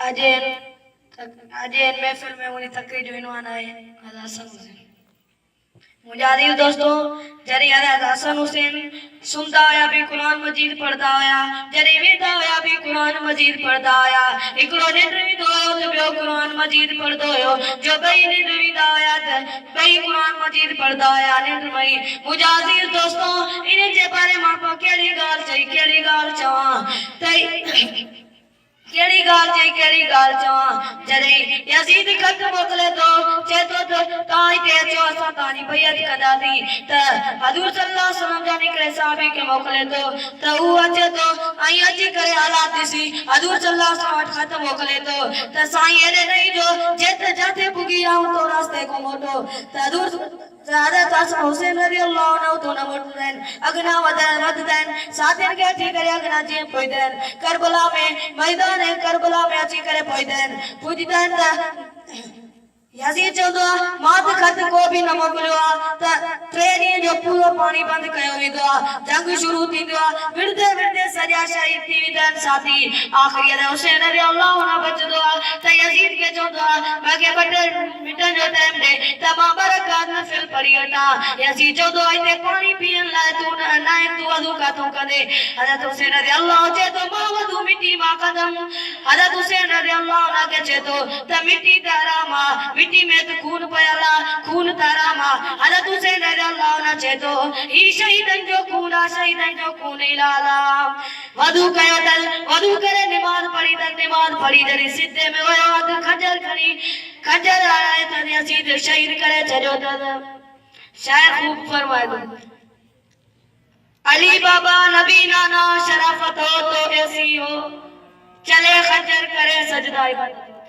अजय अजय महफिल में मुझे तकरीर जो इनवान आए हसन हुसैन मुजाहिद दोस्तों जरी हसन हुसैन सुनता आया भी कुरान मजीद पढ़ता आया जरी वेदा आया भी कुरान मजीद पढ़ता आया इकड़ो निंद्रवी दो तो बियो कुरान मजीद पढ़दो हो जो बई निंद्रवी दा आया त बई कुरान मजीद पढ़ता आया निंद्रमई मुजाहिद दोस्तों इने जे बारे मां को केड़ी गाल चई केड़ी गाल चवा तई केड़ी गाल चवा जरे यजीद खत मोकले तो चेतो तो ताई ते चो असा तानी बैयत कदा थी त हजूर सल्लल्लाहु अलैहि वसल्लम जाने करे साहबी के मोकले तो ऊ अचे तो आई अची करे हालात दिसी हजूर सल्लल्लाहु अलैहि वसल्लम खत मोकले तो साईं एरे नहीं जो जेत जाते पुगी आऊं तो रास्ते को मोटो त हजूर हज़रत हसन हुसैन रज़ियल्लाहु अन्हु तो न मुर्तदैन अगना वददैन साथिन के थी करे अगना जी पोइदैन करबला में मैदान करबला में अची करे पोइदैन पुजदैन यजीद चंदो मात खत को भी न मोकलियो त ट्रेनी जो पूरो पानी बंद कयो विदो जंग शुरू थींदो विरदे विरदे सजा शहीद थी विदन साथी आखिरी दे हुसैन रज़ियल्लाहु अन्हु बचदो त यजीद के चंदो बागे बटे मिटन जो टाइम दे त मां बरकत न फिल परियटा यजीद चंदो इते पानी पियन ला तू ना तू वदू का तो कदे हजरत हुसैन रज़ियल्लाहु जे तो मां वदू मिट्टी मा कदम हजरत हुसैन रज़ियल्लाहु अन्हु के जे तो त मिट्टी तारा मा मिट्टी में तो खून पयला खून तारा मा हजरत हुसैन रज़ियल्लाहु अन्हु चे तो ई शहीदन जो खून इलाला वदू कयो दल वदू करे नमाज पढ़ी जरी सिद्धे में वयो त खंजर खणी खंजर आए त यजीद शहीद करे छजो दल शायर खूब फरमाए दो अली बाबा नबी नाना शराफत हो तो ऐसी हो चले खंजर करे सजदा इबादत